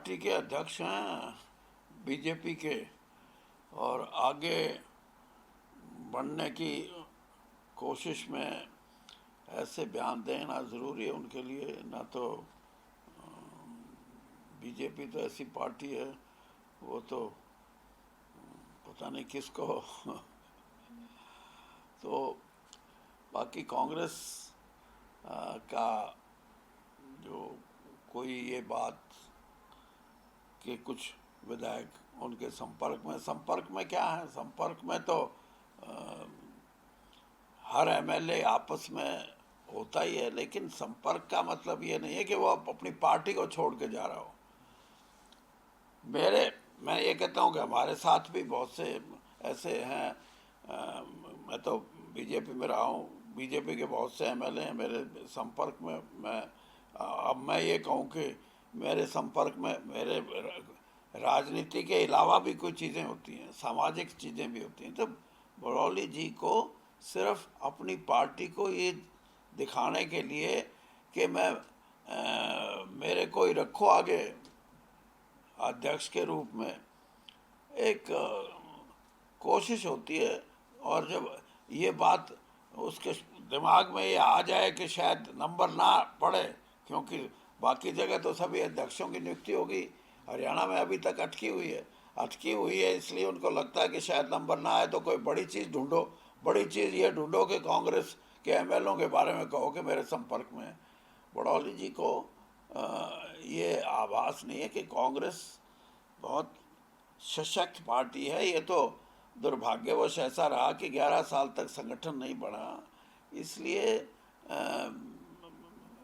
Party के अध्यक्ष हैं बीजेपी के, और आगे बढ़ने की कोशिश में ऐसे बयान देना ज़रूरी है उनके लिए। ना तो बीजेपी तो ऐसी पार्टी है, वो तो पता नहीं किसको तो बाकी कांग्रेस का जो कोई ये बात कि कुछ विधायक उनके संपर्क में क्या है, संपर्क में तो हर एमएलए आपस में होता ही है, लेकिन संपर्क का मतलब ये नहीं है कि वो अपनी पार्टी को छोड़ के जा रहा हो। मैं ये कहता हूँ कि हमारे साथ भी बहुत से ऐसे हैं। मैं तो बीजेपी में रहा हूँ, बीजेपी के बहुत से एमएलए हैं मेरे संपर्क में। अब मैं ये कहूँ कि मेरे संपर्क में मेरे राजनीति के अलावा भी कुछ चीज़ें होती हैं, सामाजिक चीज़ें भी होती हैं। तो बड़ौली जी को सिर्फ अपनी पार्टी को ये दिखाने के लिए कि मेरे कोई रखो आगे अध्यक्ष के रूप में, एक कोशिश होती है। और जब ये बात उसके दिमाग में ये आ जाए कि शायद नंबर ना पड़े, क्योंकि बाकी जगह तो सभी अध्यक्षों की नियुक्ति होगी, हरियाणा में अभी तक अटकी हुई है, इसलिए उनको लगता है कि शायद नंबर ना आए तो कोई बड़ी चीज़ ढूंढो। बड़ी चीज़ ये ढूंढो कि कांग्रेस के एमएलओ के बारे में कहो कि मेरे संपर्क में है। बड़ौली जी को ये आभास नहीं है कि कांग्रेस बहुत सशक्त पार्टी है। ये तो दुर्भाग्यवश ऐसा रहा कि 11 साल तक संगठन नहीं बढ़ा, इसलिए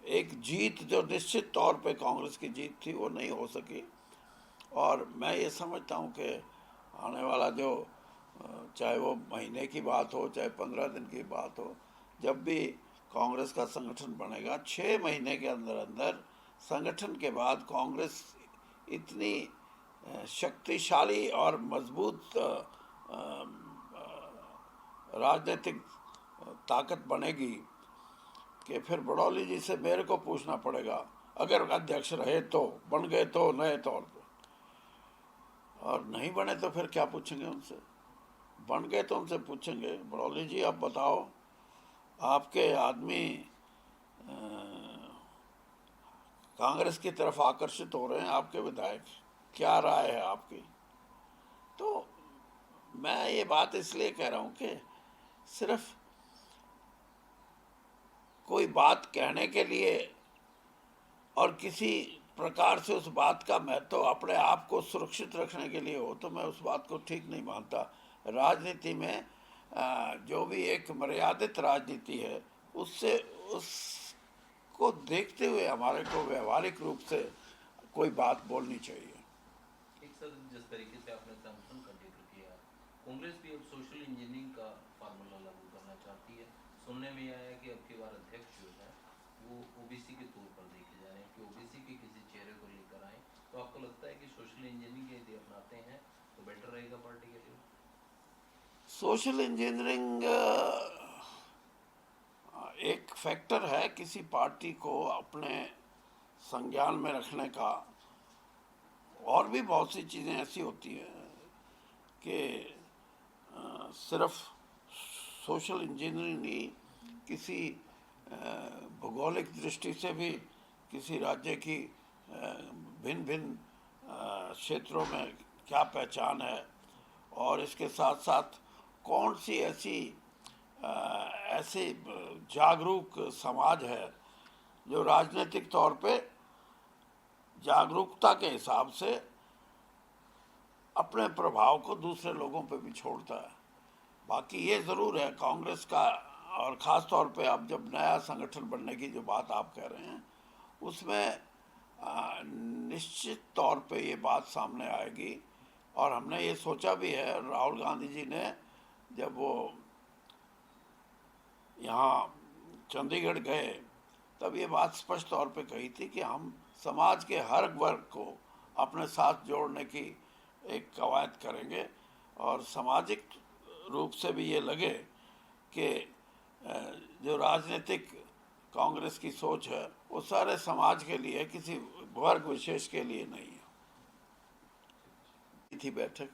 एक जीत जो निश्चित तौर पे कांग्रेस की जीत थी वो नहीं हो सकी। और मैं ये समझता हूँ कि आने वाला जो चाहे वो महीने की बात हो चाहे 15 दिन की बात हो, जब भी कांग्रेस का संगठन बनेगा, 6 महीने के अंदर अंदर संगठन के बाद कांग्रेस इतनी शक्तिशाली और मजबूत राजनीतिक ताकत बनेगी कि फिर बड़ौली जी से मेरे को पूछना पड़ेगा, अगर अध्यक्ष रहे तो, बन गए तो नए तौर पर, और नहीं बने तो फिर क्या पूछेंगे उनसे। बन गए तो उनसे पूछेंगे, बड़ौली जी आप बताओ, आपके आदमी कांग्रेस की तरफ आकर्षित हो रहे हैं, आपके विधायक, क्या राय है आपकी। तो मैं ये बात इसलिए कह रहा हूँ कि सिर्फ कोई बात कहने के लिए और किसी प्रकार से उस बात का महत्व अपने आप को सुरक्षित रखने के लिए हो तो मैं उस बात को ठीक नहीं मानता। राजनीति में जो भी एक मर्यादित राजनीति है, उसको देखते हुए हमारे को व्यवहारिक रूप से कोई बात बोलनी चाहिए। एक सर, जिस तरीके से आपने संगठन का जिक्र किया, कांग्रेस भी अब सोशल इंजीनियरिंग का फार्मूला लागू करना चाहती है। सुनने में आया कि अब की बार अध्यक्ष जो है वो ओबीसी के तौर पर देखे जा रहे हैं कि ओबीसी के किसी चेहरे को लेकर आए। तो आपको लगता है कि सोशल इंजीनियरिंग यदि अपनाते हैं तो बेटर रहेगा पार्टी के लिए? सोशल इंजीनियरिंग एक फैक्टर है किसी पार्टी को अपने संज्ञान में रखने का। और भी बहुत सी चीज़ें ऐसी होती हैं कि सिर्फ सोशल इंजीनियरिंग नहीं, किसी भौगोलिक दृष्टि से भी किसी राज्य की भिन्न भिन्न क्षेत्रों में क्या पहचान है, और इसके साथ साथ कौन सी ऐसी जागरूक समाज है जो राजनीतिक तौर पे जागरूकता के हिसाब से अपने प्रभाव को दूसरे लोगों पे भी छोड़ता है। बाकी ये ज़रूर है कांग्रेस का, और ख़ास तौर पे अब जब नया संगठन बनने की जो बात आप कह रहे हैं, उसमें निश्चित तौर पे ये बात सामने आएगी। और हमने ये सोचा भी है, राहुल गांधी जी ने जब वो यहाँ चंडीगढ़ गए तब ये बात स्पष्ट तौर पे कही थी कि हम समाज के हर वर्ग को अपने साथ जोड़ने की एक कवायद करेंगे, और सामाजिक रूप से भी ये लगे कि जो राजनीतिक कांग्रेस की सोच है वो सारे समाज के लिए, किसी वर्ग विशेष के लिए नहीं है। थी बैठक,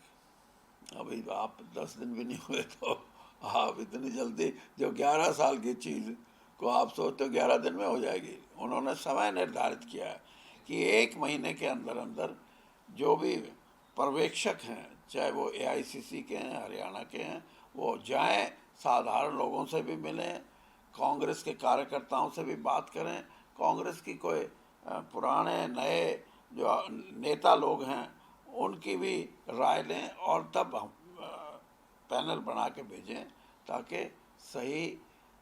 अभी आप 10 दिन भी नहीं हुए तो आप इतनी जल्दी, जो 11 साल की चीज़ को आप सोचते हो 11 दिन में हो जाएगी। उन्होंने समय निर्धारित किया है कि 1 महीने के अंदर अंदर जो भी पर्यवेक्षक हैं, चाहे वो एआईसीसी के हैं, हरियाणा के हैं, वो जाएं, साधारण लोगों से भी मिलें, कांग्रेस के कार्यकर्ताओं से भी बात करें, कांग्रेस की कोई पुराने नए जो नेता लोग हैं उनकी भी राय लें और तब हम पैनल बना के भेजें, ताकि सही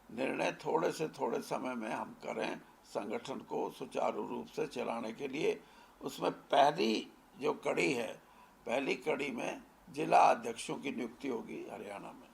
निर्णय थोड़े से थोड़े समय में हम करें संगठन को सुचारू रूप से चलाने के लिए। उसमें पहली जो कड़ी है, पहली कड़ी में जिला अध्यक्षों की नियुक्ति होगी हरियाणा में।